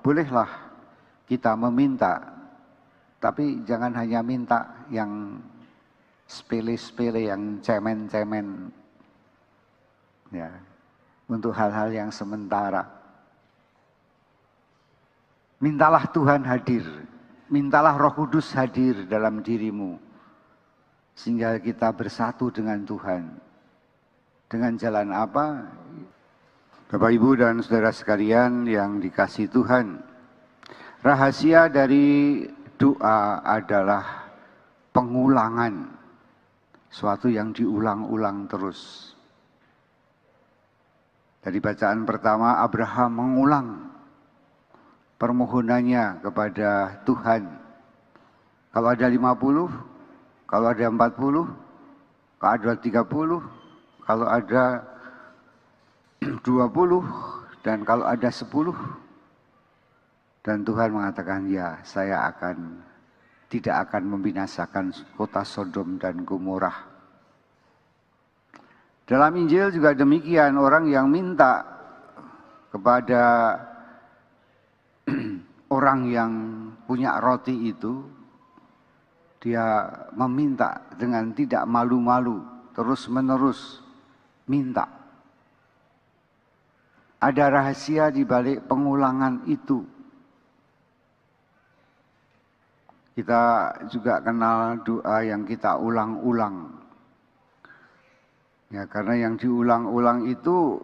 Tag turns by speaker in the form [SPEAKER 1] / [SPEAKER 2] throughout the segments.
[SPEAKER 1] bolehlah kita meminta, tapi jangan hanya minta yang sepele-sepele, yang cemen-cemen, ya, untuk hal-hal yang sementara. Mintalah Tuhan hadir, mintalah Roh Kudus hadir dalam dirimu, sehingga kita bersatu dengan Tuhan. Dengan jalan apa? Bapak, Ibu, dan saudara sekalian yang dikasihi Tuhan, rahasia dari doa adalah pengulangan, suatu yang diulang-ulang terus. Dari bacaan pertama, Abraham mengulang permohonannya kepada Tuhan. Kalau ada 50, kalau ada 40, kalau ada 30, kalau ada 20, dan kalau ada 10. Dan Tuhan mengatakan, ya, saya tidak akan membinasakan kota Sodom dan Gomorrah. Dalam Injil juga demikian, orang yang minta kepada orang yang punya roti itu, dia meminta dengan tidak malu-malu, terus-menerus minta. Ada rahasia di balik pengulangan itu. Kita juga kenal doa yang kita ulang-ulang. Ya, karena yang diulang-ulang itu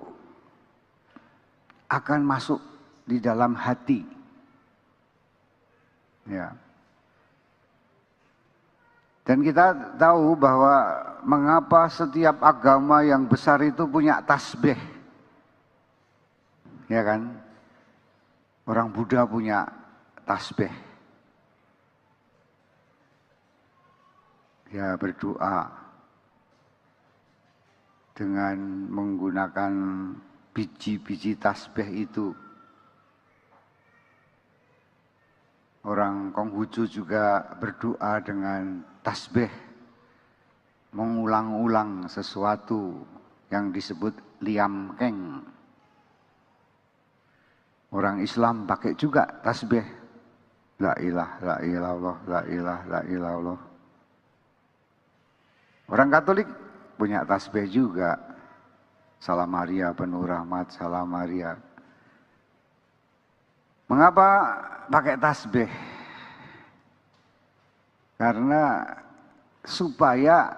[SPEAKER 1] akan masuk di dalam hati. Ya. Dan kita tahu bahwa mengapa setiap agama yang besar itu punya tasbih. Ya kan? Orang Buddha punya tasbih. Ya, berdoa dengan menggunakan biji-biji tasbih itu. Orang Konghucu juga berdoa dengan tasbih, mengulang-ulang sesuatu yang disebut liam keng. Orang Islam pakai juga tasbih, la ilah, la ilallah, la ilah, la ilallah. Orang Katolik punya tasbih juga, Salam Maria penuh rahmat, Salam Maria. Mengapa pakai tasbih? Karena supaya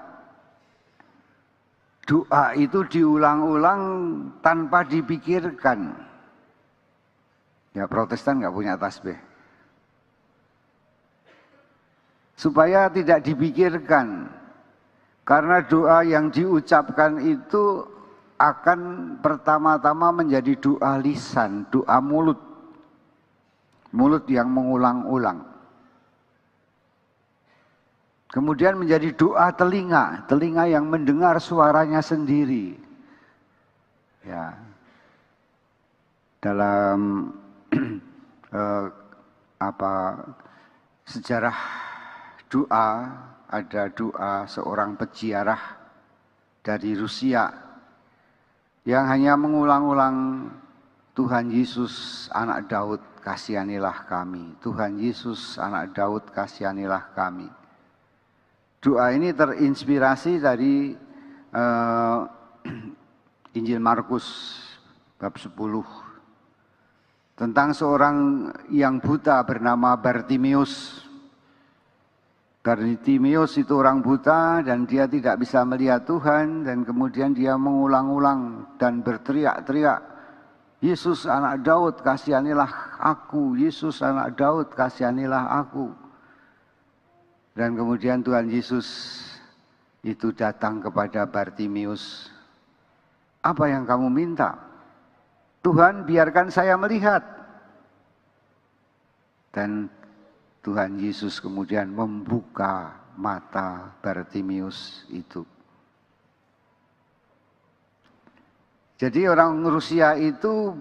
[SPEAKER 1] doa itu diulang-ulang tanpa dipikirkan. Ya, Protestan nggak punya tasbih. Supaya tidak dipikirkan. Karena doa yang diucapkan itu akan pertama-tama menjadi doa lisan, doa mulut. Mulut yang mengulang-ulang. Kemudian menjadi doa telinga, telinga yang mendengar suaranya sendiri. Ya. Dalam sejarah doa, ada doa seorang peziarah dari Rusia yang hanya mengulang-ulang, Tuhan Yesus anak Daud kasihanilah kami, Tuhan Yesus anak Daud kasihanilah kami. Doa ini terinspirasi dari Injil Markus bab 10 tentang seorang yang buta bernama Bartimius. Bartimius itu orang buta dan dia tidak bisa melihat Tuhan, dan kemudian dia mengulang-ulang dan berteriak-teriak, Yesus anak Daud kasihanilah aku, Yesus anak Daud kasihanilah aku. Dan kemudian Tuhan Yesus itu datang kepada Bartimius. Apa yang kamu minta? Tuhan, biarkan saya melihat. Dan Tuhan Yesus kemudian membuka mata Bartimius itu. Jadi orang Rusia itu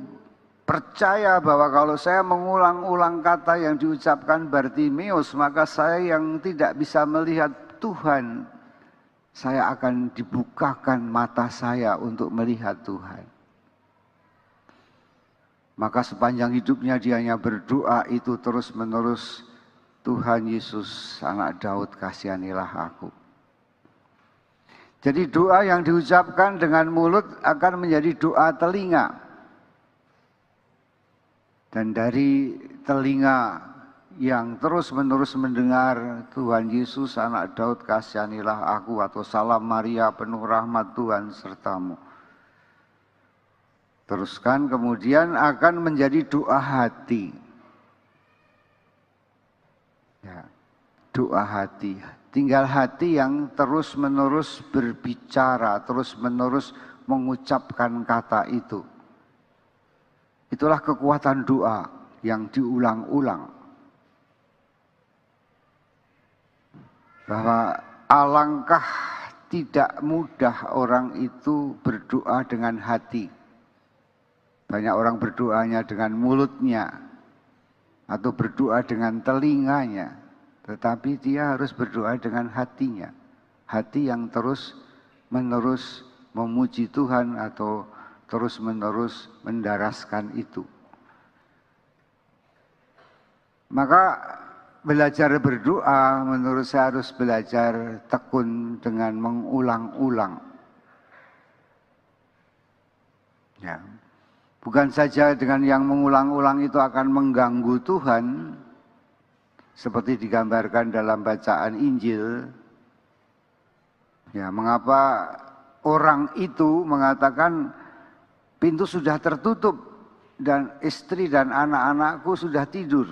[SPEAKER 1] percaya bahwa kalau saya mengulang-ulang kata yang diucapkan Bartimius, maka saya yang tidak bisa melihat Tuhan, saya akan dibukakan mata saya untuk melihat Tuhan. maka sepanjang hidupnya dia hanya berdoa itu terus menerus, Tuhan Yesus anak Daud kasihanilah aku. Jadi doa yang diucapkan dengan mulut akan menjadi doa telinga. Dan dari telinga yang terus menerus mendengar Tuhan Yesus anak Daud kasihanilah aku, atau salam Maria penuh rahmat Tuhan sertamu, teruskan kemudian akan menjadi doa hati. Ya, doa hati. Tinggal hati yang terus menerus berbicara, terus menerus mengucapkan kata itu. Itulah kekuatan doa yang diulang-ulang. Bahwa alangkah tidak mudah orang itu berdoa dengan hati. Banyak orang berdoanya dengan mulutnya atau berdoa dengan telinganya, tetapi dia harus berdoa dengan hatinya. Hati yang terus menerus memuji Tuhan atau terus menerus mendaraskan itu. Maka belajar berdoa menurut saya harus belajar tekun dengan mengulang-ulang. Ya. Bukan saja dengan yang mengulang-ulang itu akan mengganggu Tuhan, seperti digambarkan dalam bacaan Injil. Ya, mengapa orang itu mengatakan pintu sudah tertutup dan istri dan anak-anakku sudah tidur?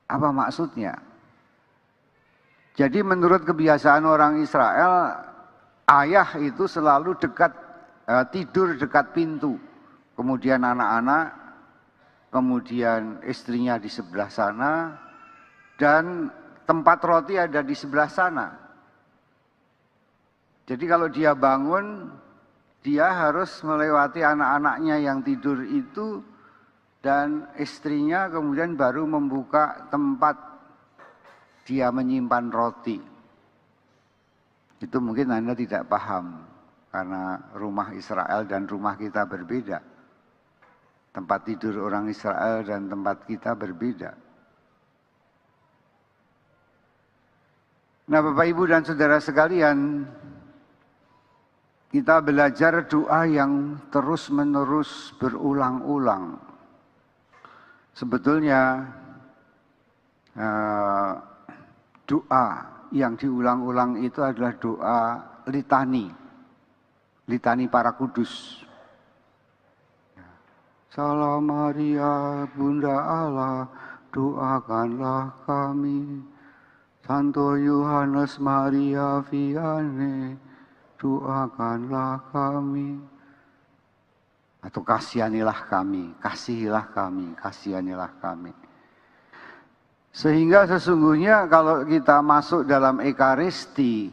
[SPEAKER 1] Apa maksudnya? Jadi menurut kebiasaan orang Israel, ayah itu selalu tidur dekat pintu. Kemudian anak-anak, kemudian istrinya di sebelah sana, dan tempat roti ada di sebelah sana. Jadi kalau dia bangun, dia harus melewati anak-anaknya yang tidur itu, dan istrinya kemudian baru membuka tempat dia menyimpan roti. Itu mungkin Anda tidak paham, karena rumah Israel dan rumah kita berbeda. Tempat tidur orang Israel dan tempat kita berbeda. Nah, Bapak Ibu dan Saudara sekalian, kita belajar doa yang terus-menerus berulang-ulang. Sebetulnya doa yang diulang-ulang itu adalah doa litani para kudus. Salam Maria, Bunda Allah, doakanlah kami. Santo Yohanes Maria Vianney, doakanlah kami. Atau kasihanilah kami, kasihilah kami, kasihanilah kami. Sehingga sesungguhnya kalau kita masuk dalam Ekaristi,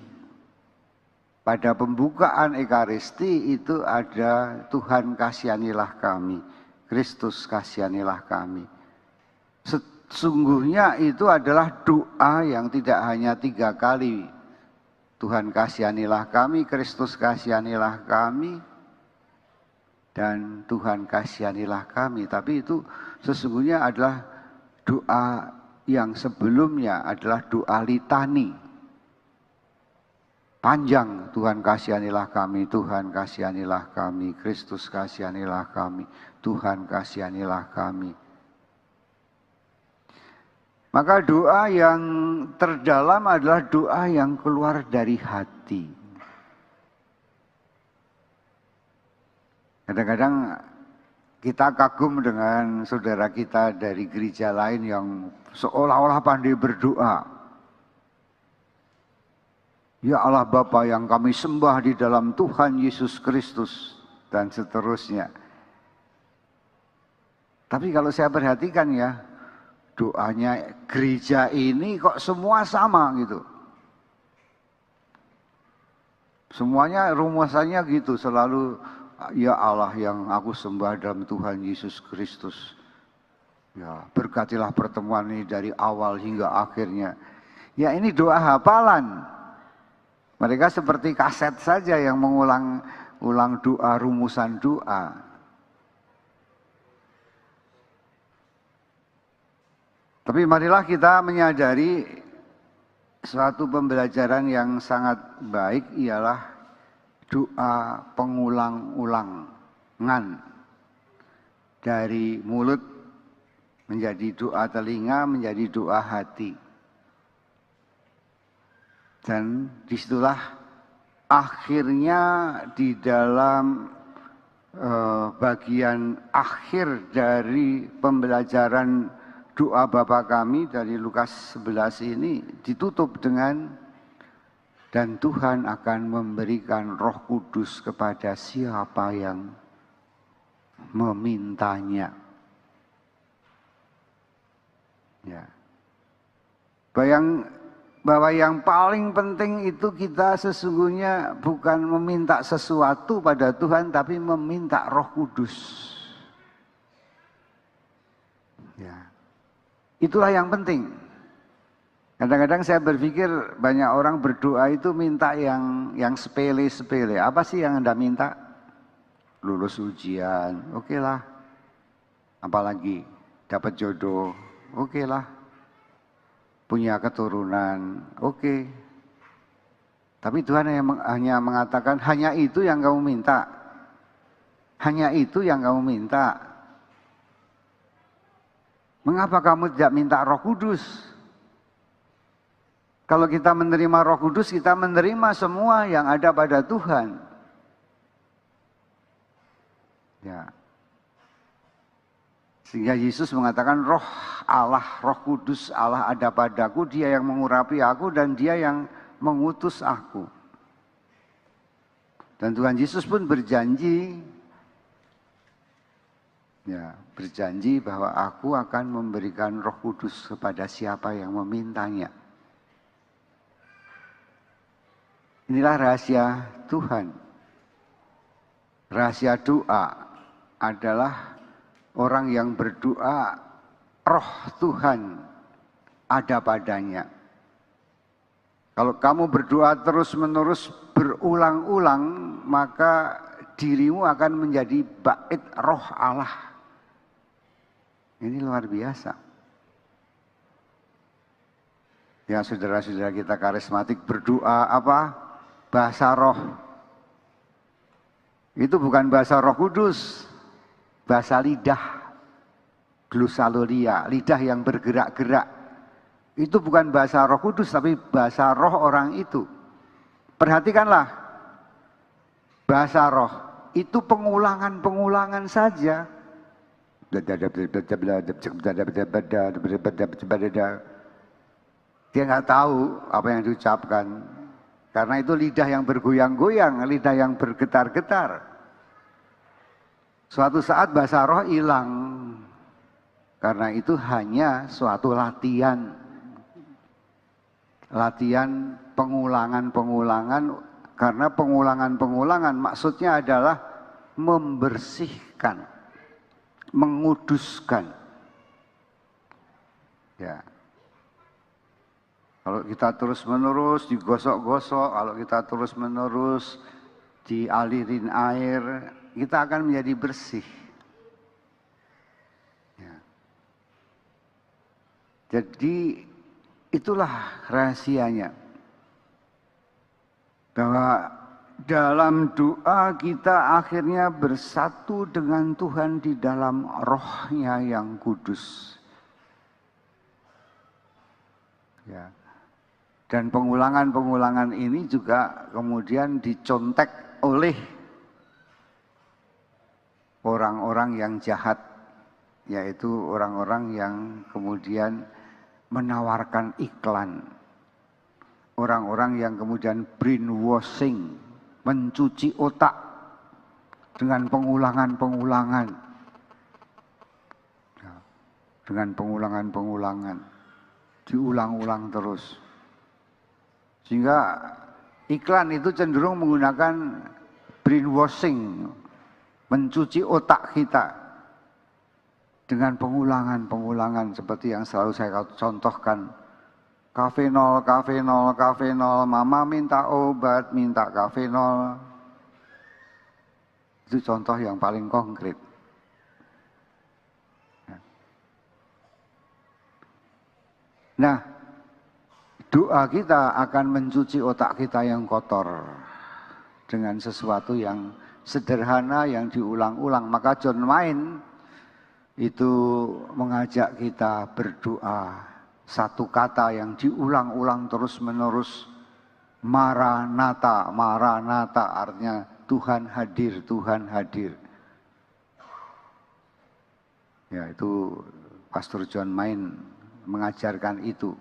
[SPEAKER 1] pada pembukaan Ekaristi itu ada Tuhan kasihanilah kami, Kristus kasihanilah kami. Sesungguhnya itu adalah doa yang tidak hanya 3 kali. Tuhan kasihanilah kami, Kristus kasihanilah kami, dan Tuhan kasihanilah kami. Tapi itu sesungguhnya adalah doa yang sebelumnya adalah doa litani. Panjang, Tuhan kasihanilah kami, Tuhan kasihanilah kami, Kristus kasihanilah kami, Tuhan kasihanilah kami. Maka doa yang terdalam adalah doa yang keluar dari hati. Kadang-kadang kita kagum dengan saudara kita dari gereja lain yang seolah-olah pandai berdoa. Ya Allah Bapa yang kami sembah di dalam Tuhan Yesus Kristus, dan seterusnya. Tapi kalau saya perhatikan ya, doanya gereja ini kok semua sama gitu. Semuanya rumusannya gitu, selalu ya Allah yang aku sembah dalam Tuhan Yesus Kristus. Ya, berkatilah pertemuan ini dari awal hingga akhirnya. Ya, ini doa hafalan. Mereka seperti kaset saja yang mengulang doa, rumusan doa. Tapi marilah kita menyadari suatu pembelajaran yang sangat baik ialah doa pengulang-ulangan dari mulut menjadi doa telinga, menjadi doa hati. Dan disitulah akhirnya di dalam bagian akhir dari pembelajaran doa Bapa kami dari Lukas 11 ini ditutup dengan dan Tuhan akan memberikan Roh Kudus kepada siapa yang memintanya. Ya. Bahwa yang paling penting itu kita sesungguhnya bukan meminta sesuatu pada Tuhan, tapi meminta Roh Kudus. Ya. Itulah yang penting. Kadang-kadang saya berpikir banyak orang berdoa itu minta yang sepele-sepele. Apa sih yang Anda minta? Lulus ujian, oke lah. Apalagi dapat jodoh, oke lah. Punya keturunan, oke. Tapi Tuhan hanya mengatakan, hanya itu yang kamu minta. Hanya itu yang kamu minta. Mengapa kamu tidak minta Roh Kudus? Kalau kita menerima Roh Kudus, kita menerima semua yang ada pada Tuhan. Ya. Sehingga Yesus mengatakan Roh Allah, Roh Kudus Allah ada padaku, Dia yang mengurapi aku dan Dia yang mengutus aku. Dan Tuhan Yesus pun berjanji, ya, berjanji bahwa aku akan memberikan Roh Kudus kepada siapa yang memintanya. Inilah rahasia Tuhan. Rahasia doa adalah orang yang berdoa, Roh Tuhan ada padanya. Kalau kamu berdoa terus-menerus berulang-ulang, maka dirimu akan menjadi bait Roh Allah. Ini luar biasa. Ya, saudara-saudara kita karismatik berdoa apa? Bahasa roh. Itu bukan bahasa Roh Kudus. Bahasa lidah. Glosalolia, lidah yang bergerak-gerak. Itu bukan bahasa Roh Kudus, tapi bahasa roh orang itu. Perhatikanlah. Bahasa roh. Itu pengulangan-pengulangan saja. Dia nggak tahu apa yang diucapkan. Karena itu lidah yang bergoyang-goyang, lidah yang bergetar-getar. Suatu saat bahasa roh hilang. Karena itu hanya suatu latihan. Latihan pengulangan-pengulangan. Karena pengulangan-pengulangan maksudnya adalah membersihkan, menguduskan. Ya. Kalau kita terus-menerus digosok-gosok, kalau kita terus-menerus dialirin air, kita akan menjadi bersih. Ya. Jadi itulah rahasianya. Bahwa dalam doa kita akhirnya bersatu dengan Tuhan di dalam rohnya yang kudus. Ya. Dan pengulangan-pengulangan ini juga kemudian dicontek oleh orang-orang yang jahat, yaitu orang-orang yang kemudian menawarkan iklan. Orang-orang yang kemudian brainwashing, mencuci otak dengan pengulangan-pengulangan. Dengan pengulangan-pengulangan, diulang-ulang terus. Sehingga iklan itu cenderung menggunakan brainwashing, mencuci otak kita dengan pengulangan-pengulangan seperti yang selalu saya contohkan. Kafenol, kafenol, kafenol, mama minta obat, minta kafenol. Itu contoh yang paling konkret. Nah, doa kita akan mencuci otak kita yang kotor dengan sesuatu yang sederhana yang diulang-ulang. Maka John Main itu mengajak kita berdoa satu kata yang diulang-ulang terus-menerus, Maranatha. Maranatha artinya Tuhan hadir, Tuhan hadir. Ya, itu Pastor John Main mengajarkan itu.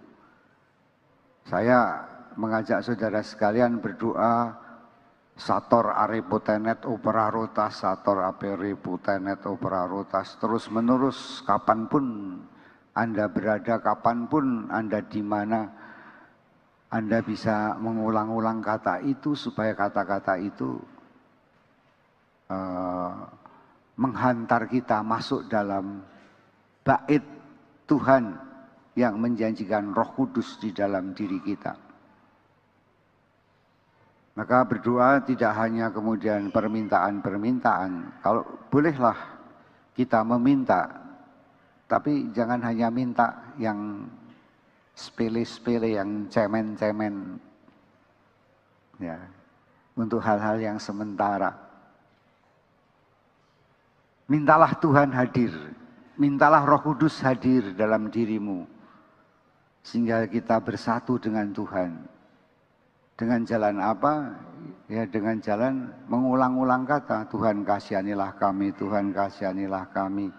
[SPEAKER 1] Saya mengajak saudara sekalian berdoa, Sator arepotenet opera rotas, sator aperepotenet opera rotas, terus menerus kapanpun Anda berada, kapanpun Anda di mana, Anda bisa mengulang-ulang kata itu supaya kata-kata itu menghantar kita masuk dalam bait Tuhan yang menjanjikan Roh Kudus di dalam diri kita. Maka berdoa tidak hanya kemudian permintaan-permintaan. Kalau bolehlah kita meminta, tapi jangan hanya minta yang sepele-sepele, yang cemen-cemen. Ya, untuk hal-hal yang sementara. Mintalah Tuhan hadir. Mintalah Roh Kudus hadir dalam dirimu. Sehingga kita bersatu dengan Tuhan. Dengan jalan apa? Ya dengan jalan mengulang-ulang kata, Tuhan kasihanilah kami, Tuhan kasihanilah kami.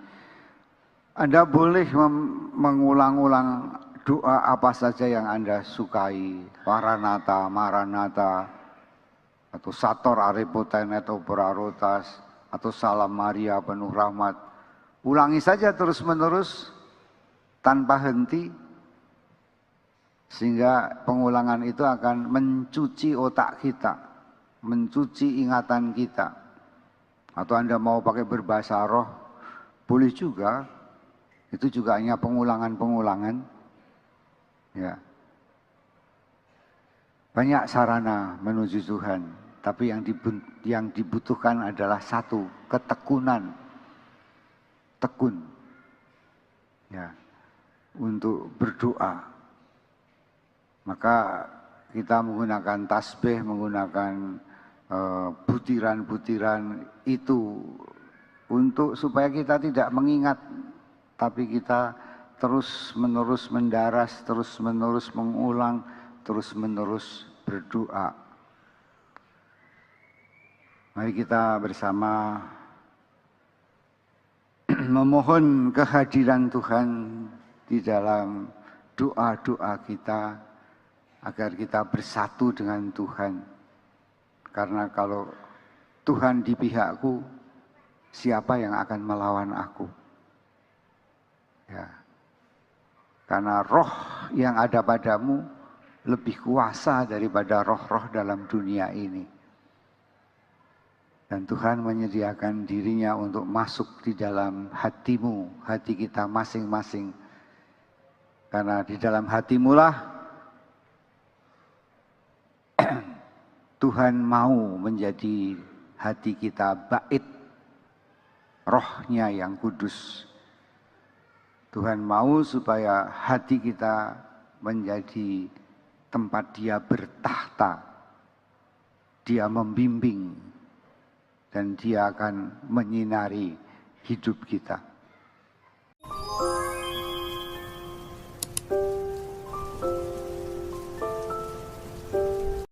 [SPEAKER 1] Anda boleh mengulang-ulang doa apa saja yang Anda sukai. Maranatha, Maranatha, atau Sator arepotenet opera rotas, atau Salam Maria penuh rahmat. Ulangi saja terus-menerus tanpa henti. Sehingga pengulangan itu akan mencuci otak kita, mencuci ingatan kita. Atau Anda mau pakai berbahasa roh, boleh juga. Itu juga hanya pengulangan-pengulangan. Ya. Banyak sarana menuju Tuhan, tapi yang dibutuhkan adalah satu, ketekunan. Tekun. Ya. Untuk berdoa. Maka kita menggunakan tasbih, menggunakan butiran-butiran itu untuk supaya kita tidak mengingat, tapi kita terus-menerus mendaras, terus-menerus mengulang, terus-menerus berdoa. Mari kita bersama memohon kehadiran Tuhan di dalam doa-doa kita, agar kita bersatu dengan Tuhan. Karena kalau Tuhan di pihakku, siapa yang akan melawan aku? Ya. Karena roh yang ada padamu lebih kuasa daripada roh-roh dalam dunia ini. Dan Tuhan menyediakan dirinya untuk masuk di dalam hatimu, hati kita masing-masing. Karena di dalam hatimu lah Tuhan mau menjadi hati kita bait rohnya yang kudus. Tuhan mau supaya hati kita menjadi tempat dia bertahta. Dia membimbing dan dia akan menyinari hidup kita.